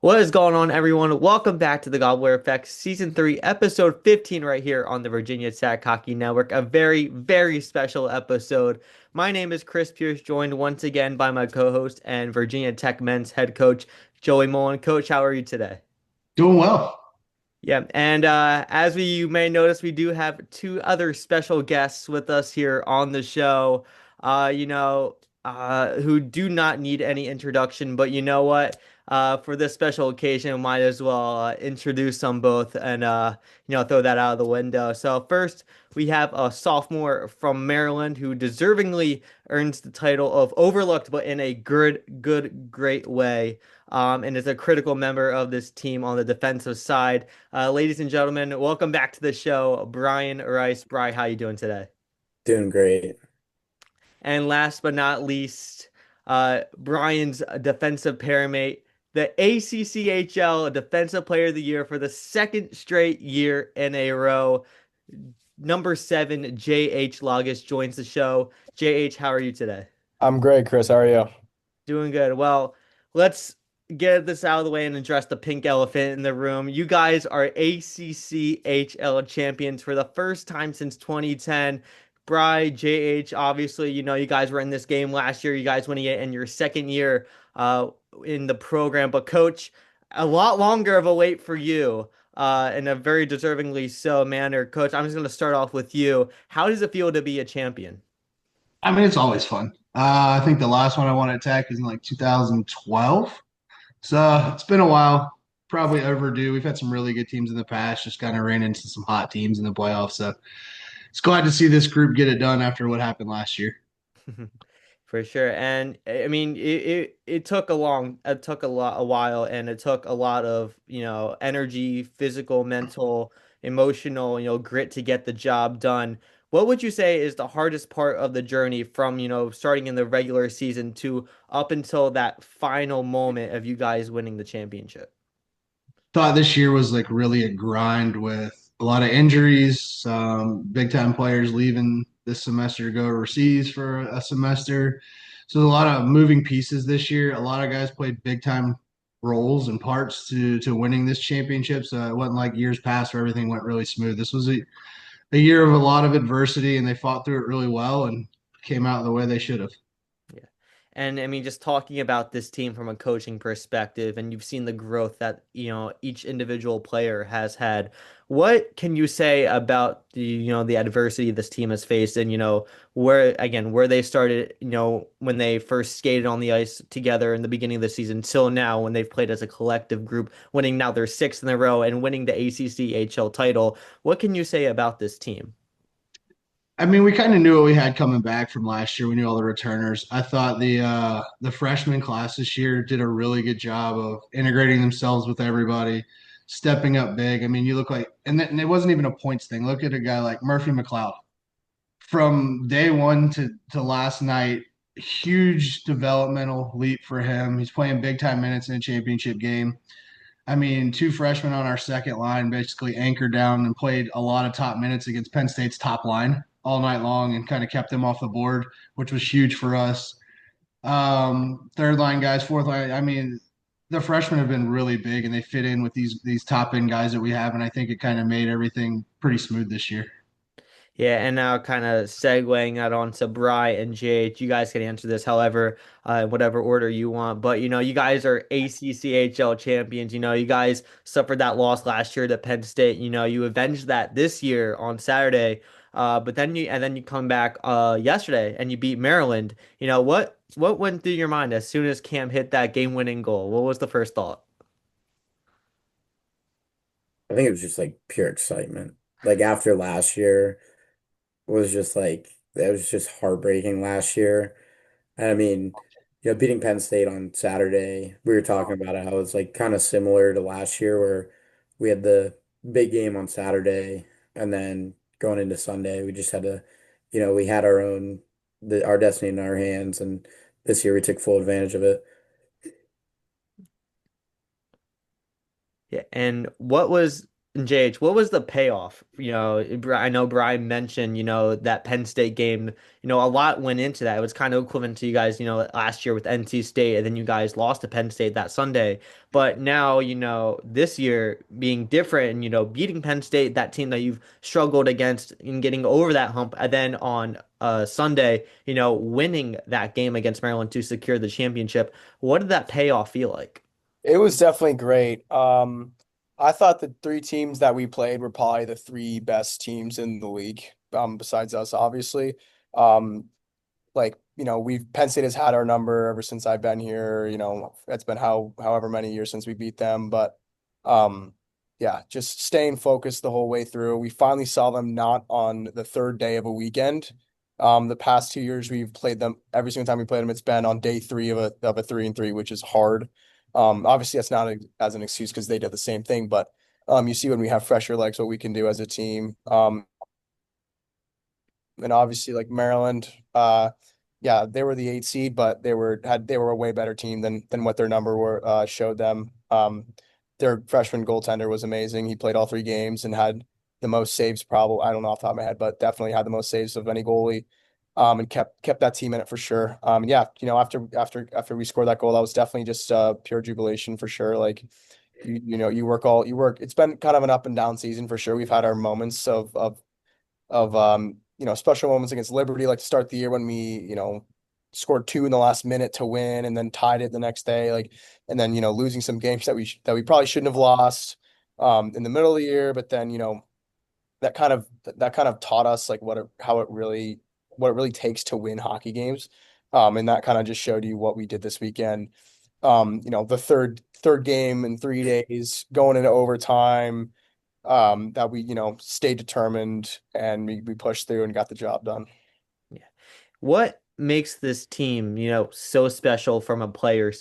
What is going on, everyone? Welcome back to the Gobbler Effect, Season 3, Episode 15, right here on the Virginia Tech Hockey Network. A very, very special episode. My name is Chris Pierce, joined once again by my co-host and Virginia Tech men's head coach, Joey Mullen. Coach, how are you today? Doing well. Yeah, and as you may notice, we do have two other special guests with us here on the show. Who do not need any introduction, but you know what? For this special occasion, might as well introduce them both and throw that out of the window. So first, we have a sophomore from Maryland who deservingly earns the title of overlooked, but in a great way. And is a critical member of this team on the defensive side. Ladies and gentlemen, welcome back to the show, Bryan Rice. Bryan, how you doing today? Doing great. And last but not least, Bryan's defensive pairmate, the ACCHL Defensive Player of the Year for the second straight year in a row. Number 7, J.H. Lagus joins the show. J.H., how are you today? I'm great, Chris. How are you? Doing good. Well, let's get this out of the way and address the pink elephant in the room. You guys are ACCHL champions for the first time since 2010. Bry, JH, obviously, you guys were in this game last year. You guys winning it in your second year uh, in the program. But, Coach, a lot longer of a wait for you in a very deservingly so manner. Coach, I'm just going to start off with you. How does it feel to be a champion? I mean, it's always fun. I think the last one I won at Tech is in like 2012. So it's been a while, probably overdue. We've had some really good teams in the past, just kind of ran into some hot teams in the playoffs. So it's glad to see this group get it done after what happened last year. For sure. And I mean it took a while, and it took a lot of, energy, physical, mental, emotional, grit to get the job done. What would you say is the hardest part of the journey from, starting in the regular season to up until that final moment of you guys winning the championship? Thought this year was like really a grind with a lot of injuries, big time players leaving this semester to go overseas for a semester. So a lot of moving pieces this year. A lot of guys played big time roles and parts to winning this championship. So it wasn't like years past where everything went really smooth. This was a year of a lot of adversity, and they fought through it really well and came out the way they should have. Yeah. And I mean, just talking about this team from a coaching perspective, and you've seen the growth that, each individual player has had. What can you say about the adversity this team has faced, and, where they started, when they first skated on the ice together in the beginning of the season till now when they've played as a collective group, winning now their sixth in a row and winning the ACCHL title. What can you say about this team? I mean, we kind of knew what we had coming back from last year. We knew all the returners. I thought the freshman class this year did a really good job of integrating themselves with everybody, stepping up big. I mean, you look like, and it wasn't even a points thing. Look at a guy like Murphy McLeod from day one to last night. Huge developmental leap for him. He's playing big time minutes in a championship game. I mean, two freshmen on our second line basically anchored down and played a lot of top minutes against Penn State's top line all night long and kind of kept them off the board, which was huge for us. Third line guys, fourth line. I mean, the freshmen have been really big and they fit in with these top end guys that we have, and I think it kind of made everything pretty smooth this year. Yeah, and now kind of segueing that on to Bry and Jade. You guys can answer this however, whatever order you want. But you guys are ACCHL champions. You guys suffered that loss last year to Penn State. You avenged that this year on Saturday. But then you come back yesterday and you beat Maryland. What went through your mind as soon as Cam hit that game-winning goal? What was the first thought? I think it was just like pure excitement. Like after last year was just like that was just heartbreaking last year. And I mean, beating Penn State on Saturday, we were talking about it, how it's like kind of similar to last year where we had the big game on Saturday and then going into Sunday, we just had to, we had our destiny in our hands, and this year we took full advantage of it. Yeah, and what was JH, what was the payoff? I know Bryan mentioned, that Penn State game, a lot went into that. It was kind of equivalent to you guys, last year with NC State, and then you guys lost to Penn State that Sunday. But now, this year being different and, beating Penn State, that team that you've struggled against in getting over that hump, and then on Sunday, winning that game against Maryland to secure the championship. What did that payoff feel like? It was definitely great. I thought the three teams that we played were probably the three best teams in the league, besides us, obviously. Um, we've Penn State has had our number ever since I've been here. It's been however many years since we beat them, but um, yeah, just staying focused the whole way through. We finally saw them not on the third day of a weekend. The past 2 years we've played them every single time we played them. It's been on day three of a 3-3, which is hard. Obviously that's not as an excuse because they did the same thing, but you see when we have fresher legs what we can do as a team. And obviously like Maryland, yeah, they were the 8 seed, but they were a way better team than what their number were showed them. Their freshman goaltender was amazing. He played all 3 games and had the most saves, probably. I don't know off the top of my head, but definitely had the most saves of any goalie. And kept that team in it for sure. Yeah, after we scored that goal, that was definitely just pure jubilation for sure. Like you work. It's been kind of an up and down season for sure. We've had our moments of special moments against Liberty, like to start the year when we, scored 2 in the last minute to win and then tied it the next day, like, and then, losing some games that we probably shouldn't have lost in the middle of the year, but then, that kind of taught us like what it really takes to win hockey games. And that kind of just showed you what we did this weekend. The third game in 3 days going into overtime, that we, stayed determined and we pushed through and got the job done. Yeah. What makes this team, so special from a player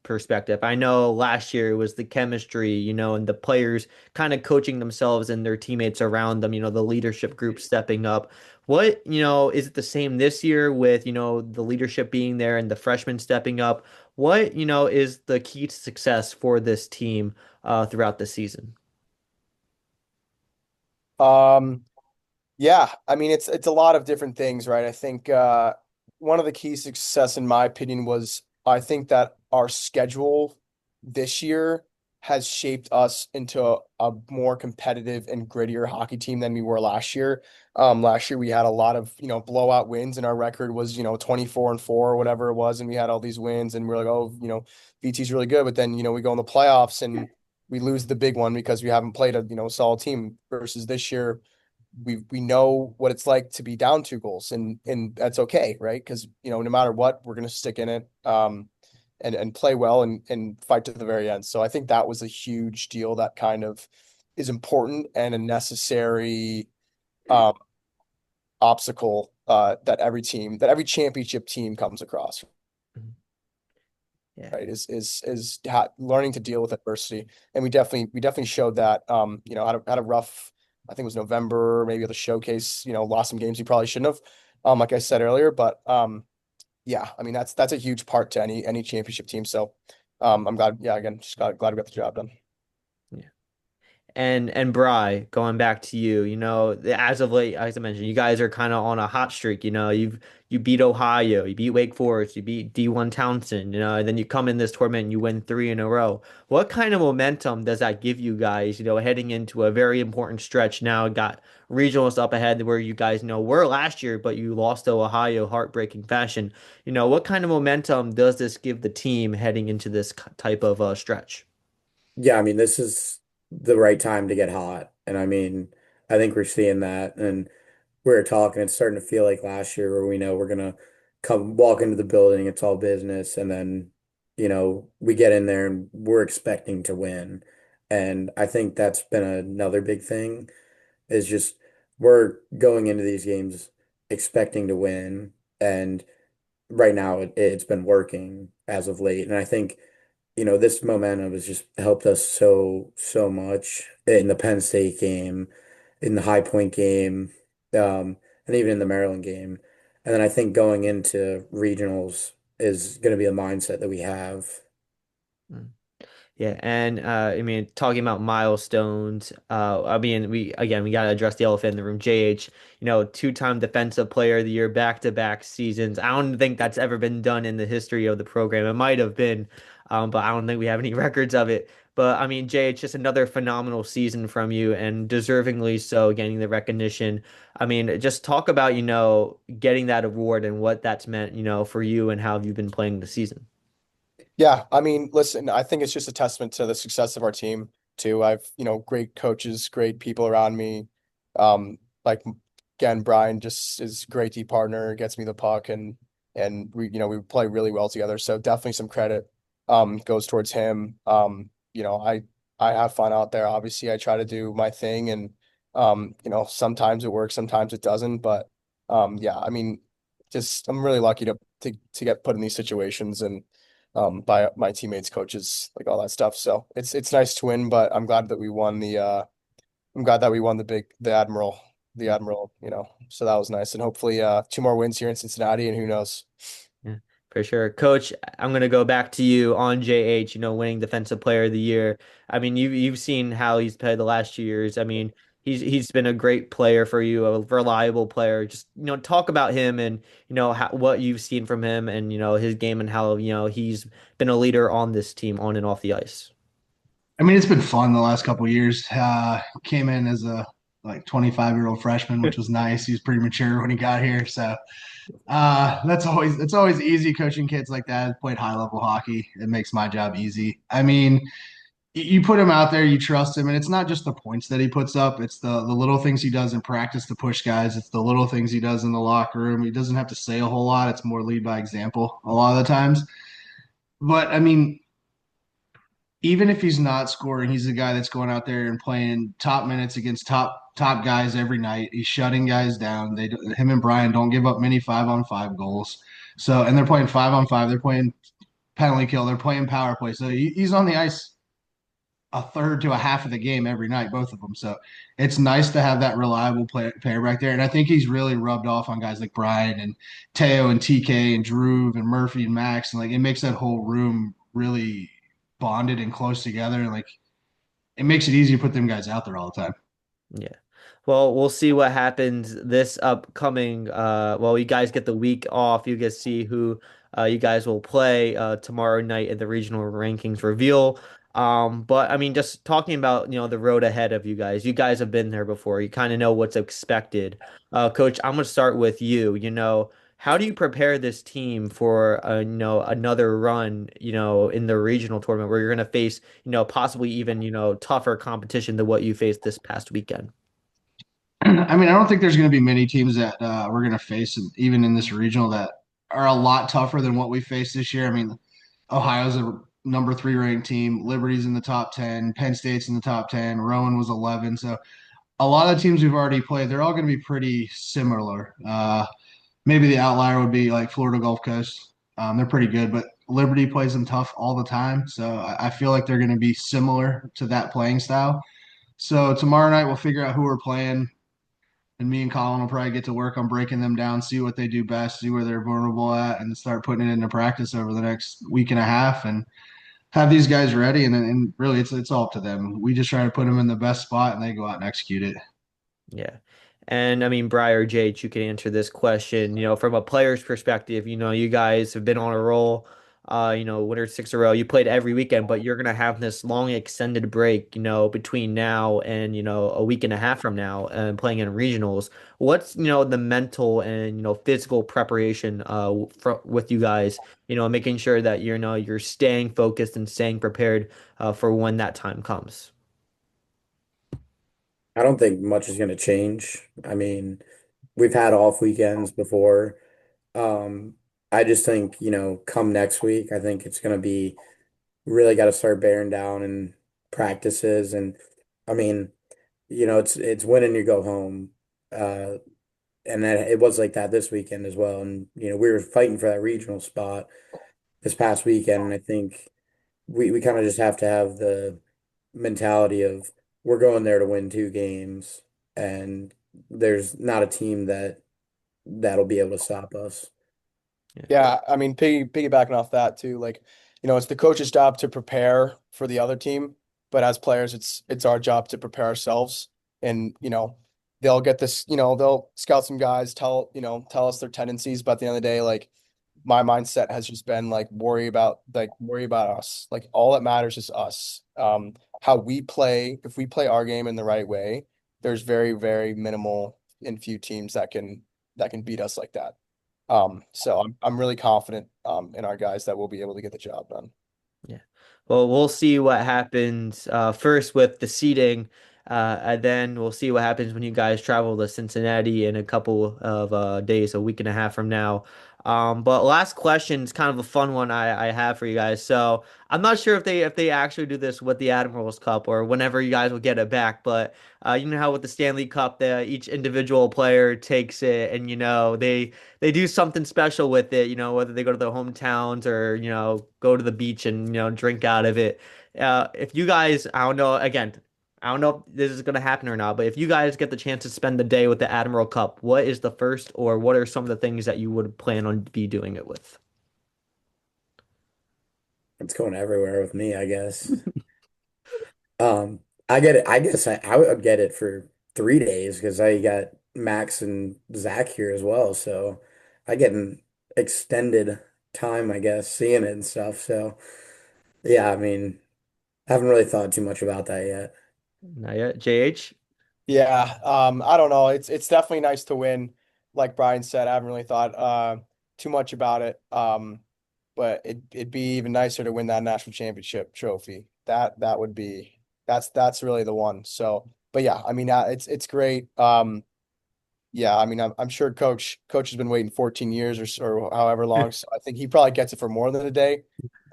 perspective? I know last year it was the chemistry, and the players kind of coaching themselves and their teammates around them, the leadership group stepping up. What, is it the same this year with, the leadership being there and the freshmen stepping up? What, is the key to success for this team throughout the season? Um, Yeah, I mean it's a lot of different things, right? I think one of the key success in my opinion was I think that our schedule this year has shaped us into a more competitive and grittier hockey team than we were last year. Last year we had a lot of, blowout wins and our record was, 24-4 or whatever it was, and we had all these wins and we're like, oh, VT's really good, but then, we go in the playoffs and we lose the big one because we haven't played a, solid team versus this year we know what it's like to be down 2 goals and that's okay, right? Because no matter what, we're gonna stick in it and play well and fight to the very end. So I think that was a huge deal that kind of is important and a necessary um obstacle that every championship team comes across, Mhm. Yeah. right? Is learning to deal with adversity. And we definitely showed that had a rough, I think it was November, maybe at the showcase, lost some games we probably shouldn't have, like I said earlier. But yeah, I mean that's a huge part to any championship team. So I'm glad, yeah, again, just glad we got the job done. And Bry, going back to you, as of late, as I mentioned, you guys are kind of on a hot streak. You beat Ohio, you beat Wake Forest, you beat D1 Townsend, and then you come in this tournament and you win 3 in a row. What kind of momentum does that give you guys, heading into a very important stretch now? Got regionals up ahead where you guys were last year, but you lost to Ohio heartbreaking fashion. What kind of momentum does this give the team heading into this type of stretch? Yeah, I mean, this is the right time to get hot. And I mean, I think we're seeing that. And we were talking, it's starting to feel like last year where we know we're gonna come walk into the building, it's all business, and then, we get in there and we're expecting to win. And I think that's been another big thing is just we're going into these games expecting to win. And right now it's been working as of late. And I think this momentum has just helped us so much in the Penn State game, in the High Point game, and even in the Maryland game. And then I think going into regionals is going to be a mindset that we have. Yeah, and I mean, talking about milestones, I mean, we gotta address the elephant in the room. JH, two-time Defensive Player of the Year, back-to-back seasons. I don't think that's ever been done in the history of the program. It might have been, but I don't think we have any records of it. But I mean, JH, just another phenomenal season from you, and deservingly so, getting the recognition. I mean, just talk about, getting that award and what that's meant, for you and how you've been playing the season. Yeah, I mean, listen, I think it's just a testament to the success of our team too. I've, great coaches, great people around me. Like again, Bryan just is a great deep partner, gets me the puck and we play really well together. So definitely some credit goes towards him. I have fun out there. Obviously, I try to do my thing and sometimes it works, sometimes it doesn't, but yeah, I mean, just I'm really lucky to get put in these situations and by my teammates, coaches, like all that stuff. So it's nice to win, but I'm glad that we won the Admiral, So that was nice. And hopefully two more wins here in Cincinnati and who knows. Yeah, for sure. Coach, I'm gonna go back to you on JH, winning Defensive Player of the Year. I mean, you've seen how he's played the last 2 years. I mean, he's been a great player for you, a reliable player. Just, talk about him and, what you've seen from him and, his game and how, he's been a leader on this team on and off the ice. I mean, it's been fun the last couple of years. Came in as a like 25-year-old freshman, which was nice. He was pretty mature when he got here, so it's always easy coaching kids like that. Played high level hockey. It makes my job easy. I mean, you put him out there, you trust him, and it's not just the points that he puts up. It's the little things he does in practice to push guys. It's the little things he does in the locker room. He doesn't have to say a whole lot. It's more lead by example a lot of the times. But I mean, even if he's not scoring, he's the guy that's going out there and playing top minutes against top guys every night. He's shutting guys down. Him and Bryan don't give up many 5-on-5 goals. So, and they're playing 5-on-5. They're playing penalty kill. They're playing power play. So he's on the ice a third to a half of the game every night, both of them. So it's nice to have that reliable player back there. And I think he's really rubbed off on guys like Bryan and Teo and TK and Drew and Murphy and Max. And like it makes that whole room really bonded and close together. And like it makes it easy to put them guys out there all the time. Yeah. Well, we'll see what happens this upcoming you guys get the week off. You get to see who you guys will play tomorrow night at the regional rankings reveal. But I mean, just talking about, the road ahead of you guys. You guys have been there before. You kind of know what's expected. Coach, I'm gonna start with you. How do you prepare this team for another run, in the regional tournament where you're gonna face, possibly even, tougher competition than what you faced this past weekend? I mean, I don't think there's going to be many teams that we're going to face, even in this regional, that are a lot tougher than what we faced this year. I mean, Ohio's a number 3 ranked team. Liberty's in the top 10. Penn State's in the top 10. Rowan was 11. So a lot of the teams we've already played, they're all going to be pretty similar. Maybe the outlier would be like Florida Gulf Coast. They're pretty good, but Liberty plays them tough all the time. So I feel like they're going to be similar to that playing style. So tomorrow night we'll figure out who we're playing, and me and Colin will probably get to work on breaking them down, see what they do best, see where they're vulnerable at, and start putting it into practice over the next week and a half, and have these guys ready. And really, it's all up to them. We just try to put them in the best spot, and they go out and execute it. Yeah. And I mean, Briar Jade, you can answer this question, from a player's perspective, you guys have been on a roll, winner 6 in a row. You played every weekend, but you're gonna have this long extended break, between now and, a week and a half from now and playing in regionals. What's, the mental and, physical preparation with you guys, making sure that you're staying focused and staying prepared for when that time comes. I don't think much is going to change. I mean, we've had off weekends before. Um, I just think, come next week, I think it's going to be really got to start bearing down in practices. And I mean, it's win and you go home. Uh, and that it was like that this weekend as well. And, we were fighting for that regional spot this past weekend. And I think we kind of just have to have the mentality of we're going there to win 2 games, and there's not a team that'll be able to stop us. Yeah. Yeah, I mean, piggybacking off that too, like it's the coach's job to prepare for the other team, but as players, it's our job to prepare ourselves. And they'll get this, they'll scout some guys, tell us their tendencies, but at the end of the day, like my mindset has just been like worry about us. Like all that matters is us. How we play, if we play our game in the right way, there's very, very minimal and few teams that can beat us like that. So I'm really confident in our guys that we'll be able to get the job done. Yeah. Well, we'll see what happens first with the seating, and then we'll see what happens when you guys travel to Cincinnati in a couple of days, a week and a half from now. But last question is kind of a fun one I have for you guys. So I'm not sure if they actually do this with the Admirals Cup or whenever you guys will get it back, but you know how with the Stanley Cup, each individual player takes it, and they do something special with it, whether they go to their hometowns or, go to the beach and, drink out of it. If you guys, I don't know, again, I don't know if this is going to happen or not, but if you guys get the chance to spend the day with the Admiral Cup, what is the first or what are some of the things that you would plan on be doing it with? It's going everywhere with me, I guess. I get it. I guess I would get it for 3 days because I got Max and Zach here as well. So I get an extended time, I guess, seeing it and stuff. So yeah, I mean, I haven't really thought too much about that yet. Not yet. JH? Yeah, I don't know. It's definitely nice to win. Like Brian said, I haven't really thought too much about it. But it'd be even nicer to win that national championship trophy. That would be that's really the one. So, but yeah, I mean, it's great. Yeah, I mean, I'm sure coach has been waiting 14 years or however long. So I think he probably gets it for more than a day.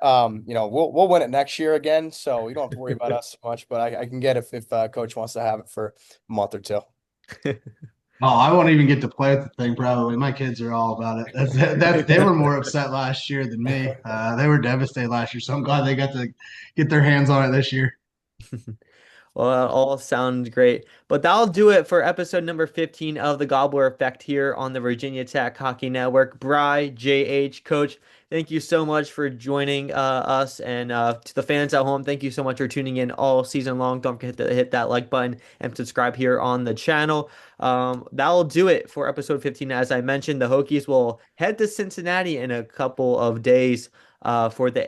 We'll win it next year again, so you don't have to worry about us so much. But I can get if coach wants to have it for a month or two. Oh, I won't even get to play with the thing. Probably my kids are all about it. They were more upset last year than me. They were devastated last year, so I'm glad they got to get their hands on it this year. Well, that all sounds great. But that'll do it for episode number 15 of the Gobbler Effect here on the Virginia Tech Hockey Network. Bry, JH, Coach, thank you so much for joining us. And to the fans at home, thank you so much for tuning in all season long. Don't forget to hit that like button and subscribe here on the channel. That'll do it for episode 15. As I mentioned, the Hokies will head to Cincinnati in a couple of days for the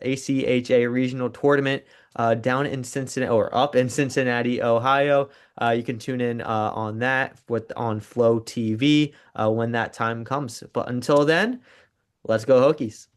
ACHA regional tournament down in Cincinnati or up in Cincinnati, Ohio. You can tune in on that on Flow TV when that time comes. But until then, let's go Hokies.